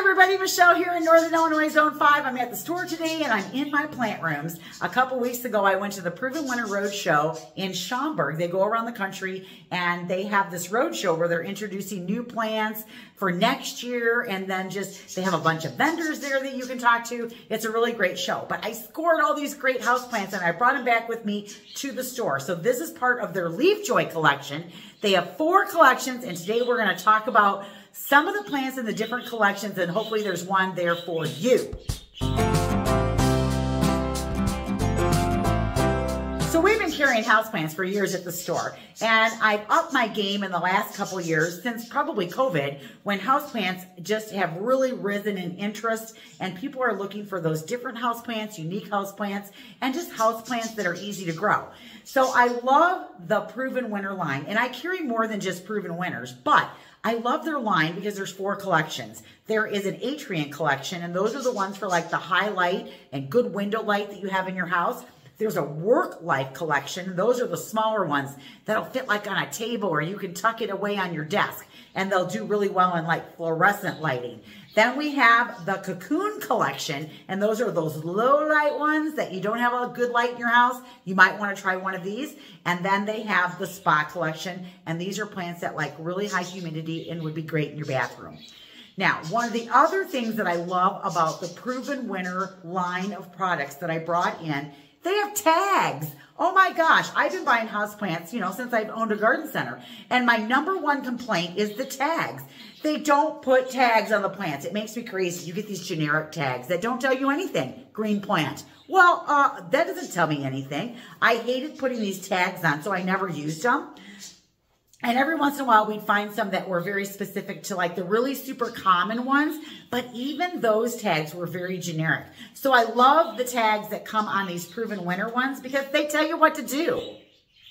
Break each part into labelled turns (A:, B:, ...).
A: everybody, Michelle here in Northern Illinois Zone 5. I'm at the store today and I'm in my plant rooms. A couple weeks ago, I went to the Proven Winter Road Show in Schaumburg. They go around the country and they have this road show where they're introducing new plants for next year, and then they have a bunch of vendors there that you can talk to. It's a really great show. But I scored all these great houseplants and I brought them back with me to the store. So this is part of their Leaf Joy collection. They have 4 collections, and today we're going to talk about some of the plants in the different collections, and hopefully there's one there for you. So we've been carrying houseplants for years at the store, and I've upped my game in the last couple of years since probably COVID, when houseplants just have really risen in interest, and people are looking for those different houseplants, unique houseplants, and just houseplants that are easy to grow. So I love the Proven Winter line, and I carry more than just Proven Winters, but I love their line because there's 4 collections. There is an atrium collection, and those are the ones for like the high light and good window light that you have in your house. There's a work life collection. Those are the smaller ones that'll fit like on a table, or you can tuck it away on your desk, and they'll do really well in like fluorescent lighting. Then we have the cocoon collection, and those are those low light ones that you don't have a good light in your house. You might want to try one of these. And then they have the spa collection, and these are plants that like really high humidity and would be great in your bathroom. Now, one of the other things that I love about the Proven Winter line of products that I brought in, they have tags. Oh my gosh, I've been buying houseplants, since I've owned a garden center. And my #1 complaint is the tags. They don't put tags on the plants. It makes me crazy. You get these generic tags that don't tell you anything. Green plant. Well, that doesn't tell me anything. I hated putting these tags on, so I never used them. And every once in a while, we'd find some that were very specific to like the really super common ones, but even those tags were very generic. So I love the tags that come on these Proven Winter ones because they tell you what to do.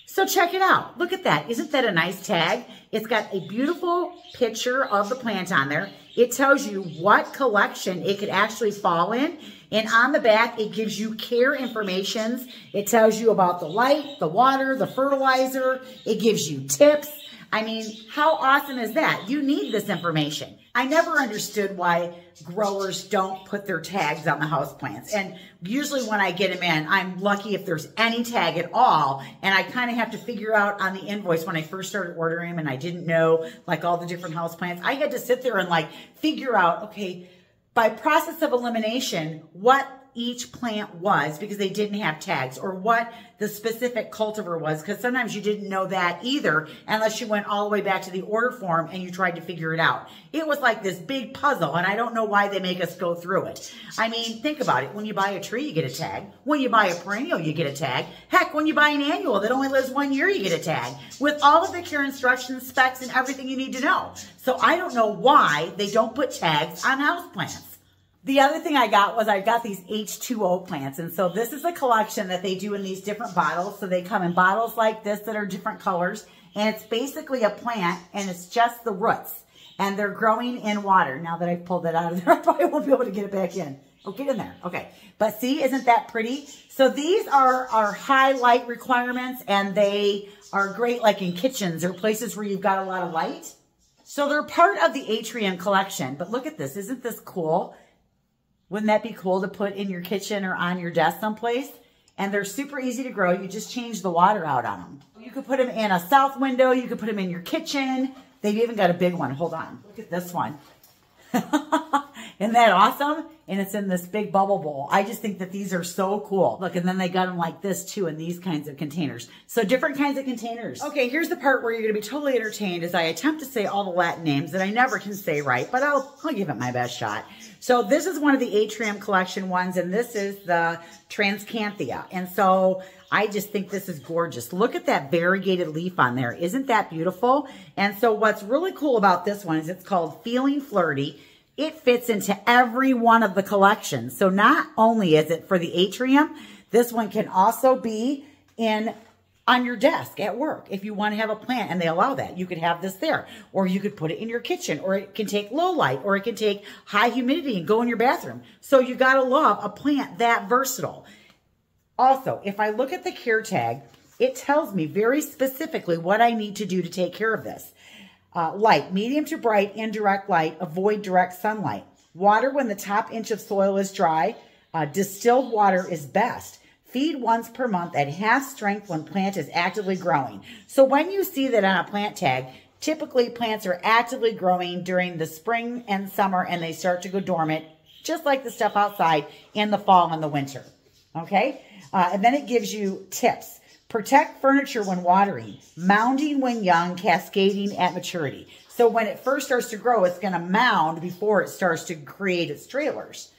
A: So check it out. Look at that. Isn't that a nice tag? It's got a beautiful picture of the plant on there. It tells you what collection it could actually fall in. And on the back, it gives you care information. It tells you about the light, the water, the fertilizer. It gives you tips. I mean, how awesome is that? You need this information. I never understood why growers don't put their tags on the houseplants. And usually when I get them in, I'm lucky if there's any tag at all. And I kind of have to figure out on the invoice when I first started ordering them and I didn't know like all the different houseplants. I had to sit there and like figure out, okay, by process of elimination, what each plant was, because they didn't have tags, or what the specific cultivar was, because sometimes you didn't know that either unless you went all the way back to the order form and you tried to figure it out. It was like this big puzzle, and I don't know why they make us go through it. I mean, think about it. When you buy a tree, you get a tag. When you buy a perennial, you get a tag. Heck, when you buy an annual that only lives 1 year, you get a tag with all of the care instructions, specs, and everything you need to know. So I don't know why they don't put tags on houseplants. The other thing I got was I got these H2O plants. And so this is a collection that they do in these different bottles. So they come in bottles like this that are different colors. And it's basically a plant, and it's just the roots. And they're growing in water. Now that I've pulled it out of there, I probably won't be able to get it back in. Oh, get in there. Okay. But see, isn't that pretty? So these are our high light requirements, and they are great like in kitchens or places where you've got a lot of light. So they're part of the atrium collection. But look at this. Isn't this cool? Wouldn't that be cool to put in your kitchen or on your desk someplace? And they're super easy to grow. You just change the water out on them. You could put them in a south window. You could put them in your kitchen. They've even got a big one. Hold on. Look at this one. Isn't that awesome? And it's in this big bubble bowl. I just think that these are so cool. Look, and then they got them like this too in these kinds of containers. So different kinds of containers. Okay, here's the part where you're going to be totally entertained as I attempt to say all the Latin names that I never can say right, but I'll give it my best shot. So this is one of the atrium collection ones, and this is the Transcanthia. And so I just think this is gorgeous. Look at that variegated leaf on there. Isn't that beautiful? And so what's really cool about this one is it's called Feeling Flirty. It fits into every one of the collections. So not only is it for the atrium, this one can also be on your desk at work. If you want to have a plant and they allow that, you could have this there, or you could put it in your kitchen, or it can take low light, or it can take high humidity and go in your bathroom. So you got to love a plant that versatile. Also, if I look at the care tag, it tells me very specifically what I need to do to take care of this. Light, medium to bright, indirect light, avoid direct sunlight. Water when the top inch of soil is dry. Distilled water is best. Feed once per month at half strength when plant is actively growing. So when you see that on a plant tag, typically plants are actively growing during the spring and summer, and they start to go dormant, just like the stuff outside in the fall and the winter. Okay? And then it gives you tips. Protect furniture when watering. Mounding when young, cascading at maturity. So when it first starts to grow, it's going to mound before it starts to create its trailers.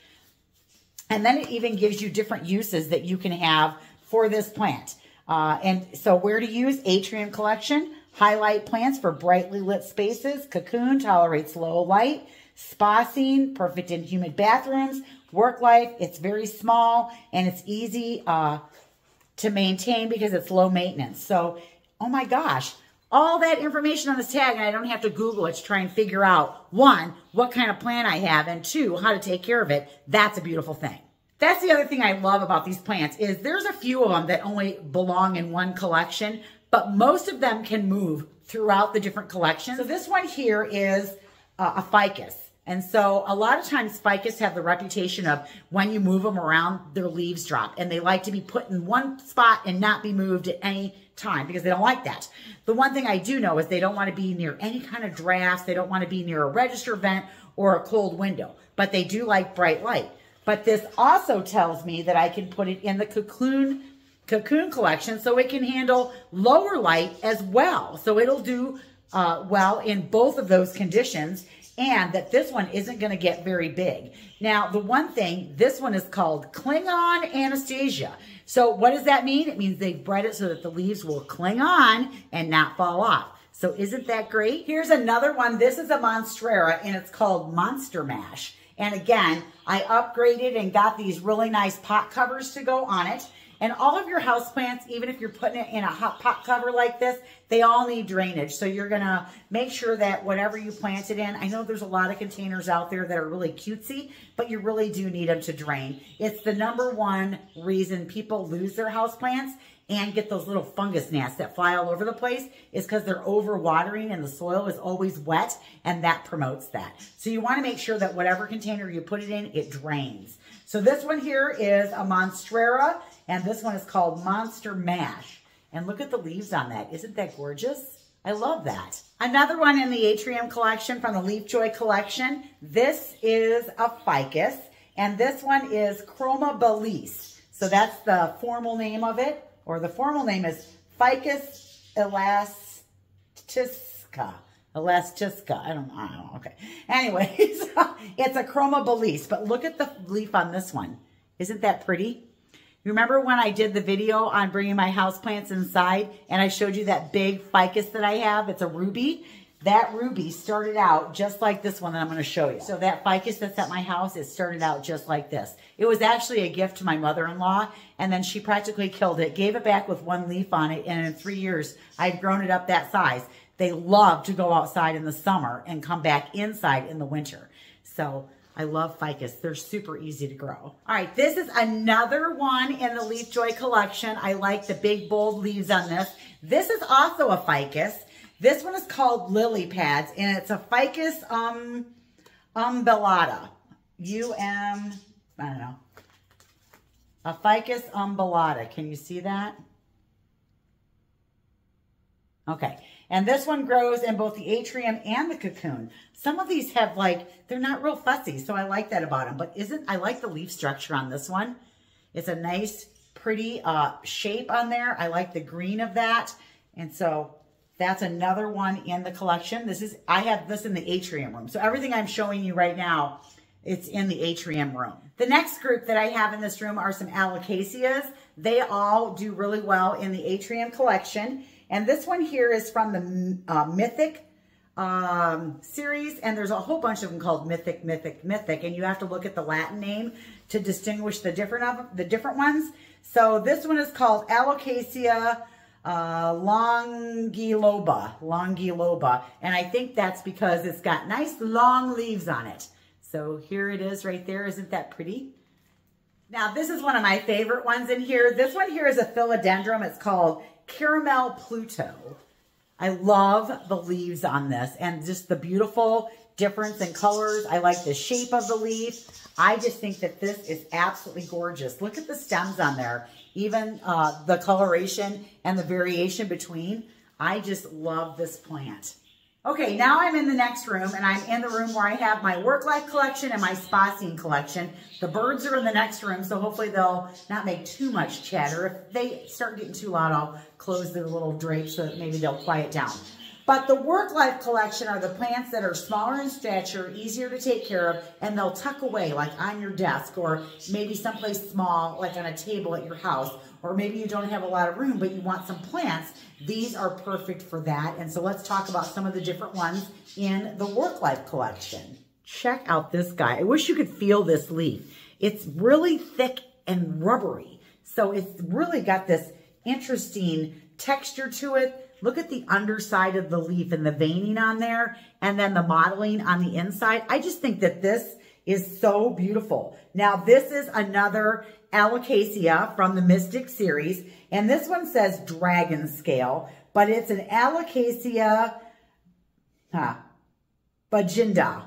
A: And then it even gives you different uses that you can have for this plant. And so where to use? Atrium Collection. Highlight plants for brightly lit spaces. Cocoon tolerates low light. Spa scene, perfect in humid bathrooms. Work life, it's very small and it's easy to maintain because it's low maintenance. So, oh my gosh, all that information on this tag, and I don't have to Google it to try and figure out, one, what kind of plant I have, and two, how to take care of it. That's a beautiful thing. That's the other thing I love about these plants is there's a few of them that only belong in one collection, but most of them can move throughout the different collections. So this one here is a ficus. And so a lot of times ficus have the reputation of when you move them around, their leaves drop. And they like to be put in one spot and not be moved at any time because they don't like that. The one thing I do know is they don't want to be near any kind of drafts. They don't want to be near a register vent or a cold window. But they do like bright light. But this also tells me that I can put it in the cocoon collection so it can handle lower light as well. So it'll do well in both of those conditions. And that this one isn't going to get very big. Now, the one thing, this one is called Klingon Anastasia. So what does that mean? It means they've bred it so that the leaves will cling on and not fall off. So isn't that great? Here's another one. This is a Monstera, and it's called Monster Mash. And again, I upgraded and got these really nice pot covers to go on it. And all of your houseplants, even if you're putting it in a hot pot cover like this, they all need drainage. So you're going to make sure that whatever you plant it in, I know there's a lot of containers out there that are really cutesy, but you really do need them to drain. It's the #1 reason people lose their houseplants and get those little fungus gnats that fly all over the place is because they're overwatering and the soil is always wet, and that promotes that. So you want to make sure that whatever container you put it in, it drains. So this one here is a Monstera, and this one is called Monster Mash. And look at the leaves on that. Isn't that gorgeous? I love that. Another one in the Atrium collection from the Leaf Joy collection. This is a ficus, and this one is Chroma Belise. So that's the formal name of it, or the formal name is Ficus elastisca. Elastisca. I don't know. Okay. Anyways, it's a Chroma Belise, but look at the leaf on this one. Isn't that pretty? Remember when I did the video on bringing my houseplants inside and I showed you that big ficus that I have? It's a ruby. That ruby started out just like this one that I'm going to show you. So that ficus that's at my house, it started out just like this. It was actually a gift to my mother-in-law, and then she practically killed it, gave it back with one leaf on it, and in 3 years, I'd grown it up that size. They love to go outside in the summer and come back inside in the winter. So I love ficus. They're super easy to grow. All right, this is another one in the Leaf Joy collection. I like the big, bold leaves on this. This is also a ficus. This one is called Lily Pads, and it's a Ficus umbellata. I don't know. A Ficus umbellata. Can you see that? Okay. And this one grows in both the atrium and the cocoon. Some of these have they're not real fussy, so I like that about them. But I like the leaf structure on this one. It's a nice, pretty shape on there. I like the green of that. And so that's another one in the collection. I have this in the atrium room. So everything I'm showing you right now, it's in the atrium room. The next group that I have in this room are some Alocasias. They all do really well in the atrium collection. And this one here is from the Mythic series, and there's a whole bunch of them called Mythic, Mythic, Mythic, and you have to look at the Latin name to distinguish the different ones. So this one is called Alocasia longiloba, and I think that's because it's got nice long leaves on it. So here it is right there. Isn't that pretty? Now this is one of my favorite ones in here. This one here is a philodendron. It's called Caramel Pluto. I love the leaves on this and just the beautiful difference in colors. I like the shape of the leaf. I just think that this is absolutely gorgeous. Look at the stems on there. Even the coloration and the variation between. I just love this plant. Okay, now I'm in the next room, and I'm in the room where I have my work life collection and my spa scene collection. The birds are in the next room, so hopefully they'll not make too much chatter. If they start getting too loud, I'll close their little drapes so that maybe they'll quiet down. But the work life collection are the plants that are smaller in stature, easier to take care of, and they'll tuck away like on your desk or maybe someplace small like on a table at your house, or maybe you don't have a lot of room but you want some plants. These are perfect for that. And so let's talk about some of the different ones in the work life collection. Check out this guy. I wish you could feel this leaf. It's really thick and rubbery. So it's really got this interesting texture to it. Look at the underside of the leaf and the veining on there, and then the modeling on the inside. I just think that this is so beautiful. Now, this is another Alocasia from the Mystic series, and this one says dragon scale, but it's an Alocasia Bajinda.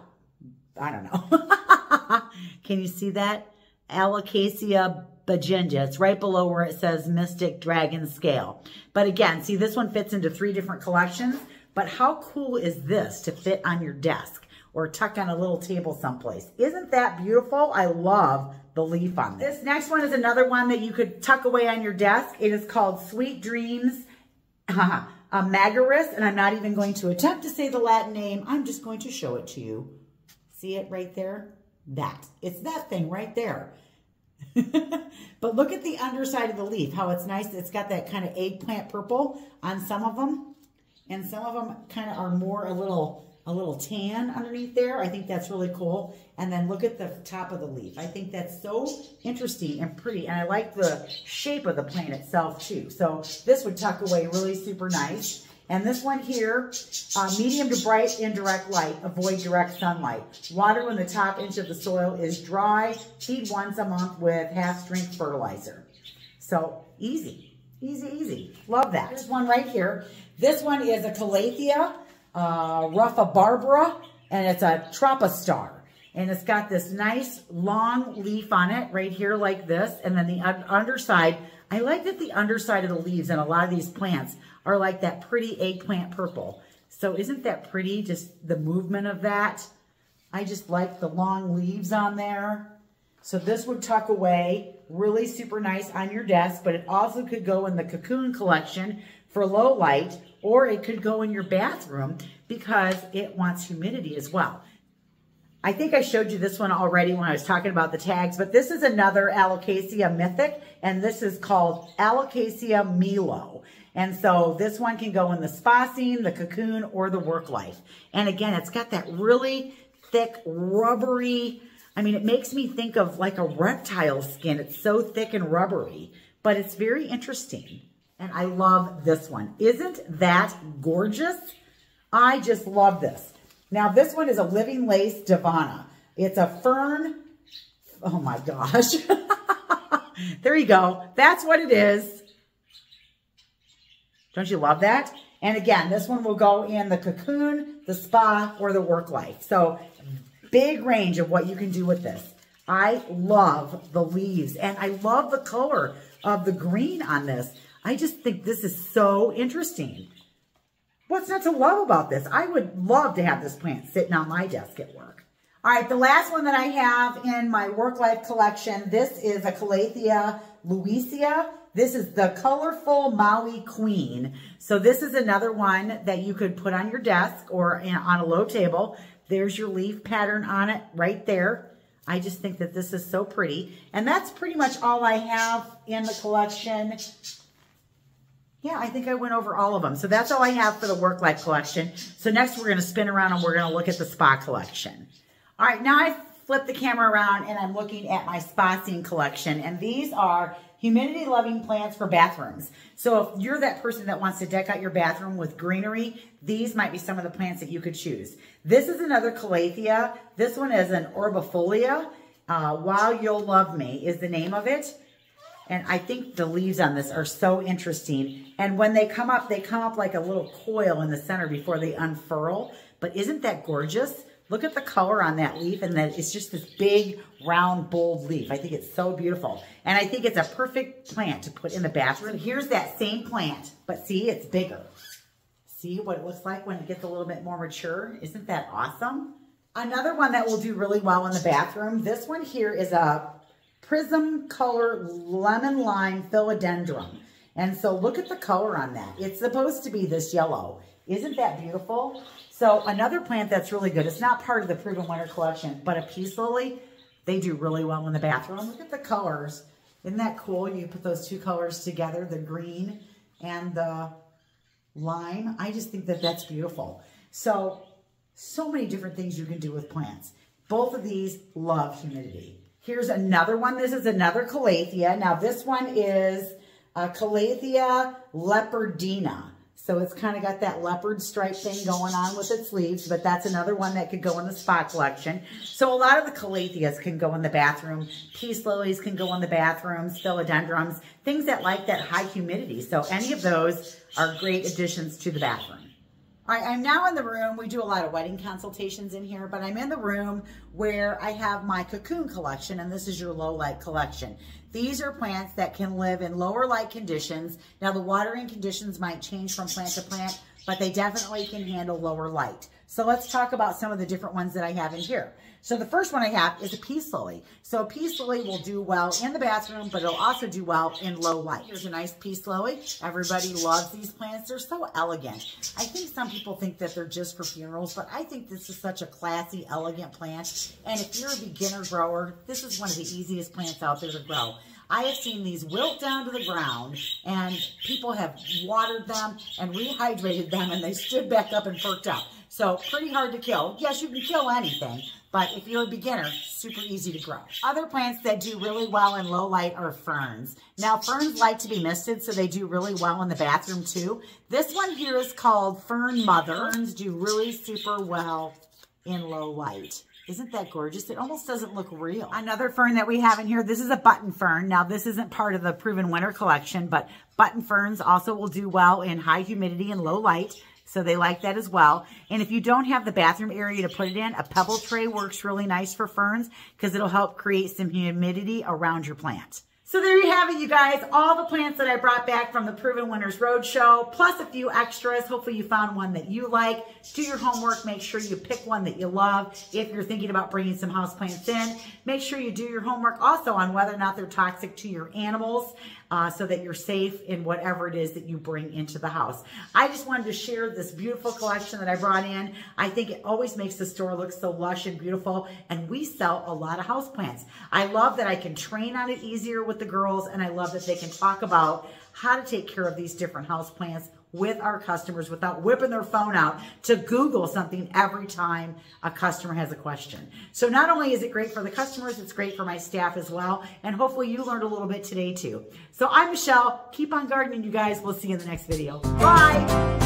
A: I don't know. Can you see that? Alocasia Bajinda. It's right below where it says Mystic Dragon Scale. But again, see, this one fits into 3 different collections. But how cool is this to fit on your desk or tuck on a little table someplace? Isn't that beautiful? I love the leaf on this. This next one is another one that you could tuck away on your desk. It is called Sweet Dreams Magarus, and I'm not even going to attempt to say the Latin name. I'm just going to show it to you. See it right there? It's that thing right there. But look at the underside of the leaf, how it's nice. It's got that kind of eggplant purple on some of them, and some of them kind of are more a little tan underneath there. I think that's really cool. And then look at the top of the leaf. I think that's so interesting and pretty, and I like the shape of the plant itself too. So this would tuck away really super nice. And this one here, medium to bright indirect light, avoid direct sunlight. Water when the top inch of the soil is dry. Feed once a month with half-strength fertilizer. So easy, easy, easy. Love that. There's one right here. This one is a Calathea Barbara, and it's a Tropic Star. And it's got this nice long leaf on it right here like this. And then the underside, I like that the underside of the leaves in a lot of these plants are like that pretty eggplant purple. So isn't that pretty, just the movement of that? I just like the long leaves on there. So this would tuck away really super nice on your desk, but it also could go in the cocoon collection for low light, or it could go in your bathroom because it wants humidity as well. I think I showed you this one already when I was talking about the tags, but this is another Alocasia Mythic, and this is called Alocasia Milo. And so this one can go in the spa scene, the cocoon, or the work life. And again, it's got that really thick, rubbery, I mean, it makes me think of like a reptile skin. It's so thick and rubbery, but it's very interesting. And I love this one. Isn't that gorgeous? I just love this. Now, this one is a Living Lace Divana. It's a fern. Oh my gosh. There you go. That's what it is. Don't you love that? And again, this one will go in the cocoon, the spa, or the work life. So big range of what you can do with this. I love the leaves, and I love the color of the green on this. I just think this is so interesting. What's not to love about this? I would love to have this plant sitting on my desk at work. All right, the last one that I have in my work life collection, this is a Calathea Louisia. This is the colorful Maui Queen. So this is another one that you could put on your desk or on a low table. There's your leaf pattern on it right there. I just think that this is so pretty. And that's pretty much all I have in the collection. Yeah, I think I went over all of them. So that's all I have for the work life collection. So next we're going to spin around and we're going to look at the spa collection. All right, now I flip the camera around and I'm looking at my spa scene collection. And these are humidity loving plants for bathrooms. So if you're that person that wants to deck out your bathroom with greenery, these might be some of the plants that you could choose. This is another Calathea. This one is an Orbifolia. While You'll Love Me is the name of it. And I think the leaves on this are so interesting. And when they come up like a little coil in the center before they unfurl. But isn't that gorgeous? Look at the color on that leaf, and then it's just this big, round, bold leaf. I think it's so beautiful. And I think it's a perfect plant to put in the bathroom. Here's that same plant, but see, it's bigger. See what it looks like when it gets a little bit more mature? Isn't that awesome? Another one that will do really well in the bathroom, this one here is a prism color lemon lime philodendron. And so look at the color on that. It's supposed to be this yellow. Isn't that beautiful? So another plant that's really good, it's not part of the Proven Winter collection, but a peace lily, they do really well in the bathroom. Look at the colors. Isn't that cool? You put those two colors together, the green and the lime. I just think that that's beautiful. So many different things you can do with plants. Both of these love humidity. Here's another one. This is another calathea. Now this one is Calathea leopardina. So it's kind of got that leopard stripe thing going on with its leaves, but that's another one that could go in the spot collection. So a lot of the calatheas can go in the bathroom. Peace lilies can go in the bathrooms, philodendrons, things that like that high humidity. So any of those are great additions to the bathroom. All right, I'm now in the room. We do a lot of wedding consultations in here, but I'm in the room where I have my cocoon collection, and this is your low light collection. These are plants that can live in lower light conditions. Now the watering conditions might change from plant to plant, but they definitely can handle lower light. So let's talk about some of the different ones that I have in here. So the first one I have is a peace lily. So a peace lily will do well in the bathroom, but it'll also do well in low light. Here's a nice peace lily. Everybody loves these plants. They're so elegant. I think some people think that they're just for funerals, but I think this is such a classy, elegant plant. And if you're a beginner grower, this is one of the easiest plants out there to grow. I have seen these wilt down to the ground, and people have watered them and rehydrated them, and they stood back up and perked up. So pretty hard to kill. Yes, you can kill anything, but if you're a beginner, super easy to grow. Other plants that do really well in low light are ferns. Now, ferns like to be misted, so they do really well in the bathroom too. This one here is called Fern Mother. Ferns do really super well in low light. Isn't that gorgeous? It almost doesn't look real. Another fern that we have in here, this is a button fern. Now, this isn't part of the Proven Winter collection, but button ferns also will do well in high humidity and low light. So they like that as well. And if you don't have the bathroom area to put it in, a pebble tray works really nice for ferns because it'll help create some humidity around your plant. So there you have it, you guys. All the plants that I brought back from the Proven Winners Roadshow, plus a few extras. Hopefully you found one that you like. Do your homework. Make sure you pick one that you love. If you're thinking about bringing some houseplants in, make sure you do your homework also on whether or not they're toxic to your animals, so that you're safe in whatever it is that you bring into the house. I just wanted to share this beautiful collection that I brought in. I think it always makes the store look so lush and beautiful, and we sell a lot of houseplants. I love that I can train on it easier with the girls, and I love that they can talk about how to take care of these different houseplants with our customers without whipping their phone out to Google something every time a customer has a question. So not only is it great for the customers, it's great for my staff as well. And hopefully you learned a little bit today too. So I'm Michelle. Keep on gardening, you guys. We'll see you in the next video. Bye.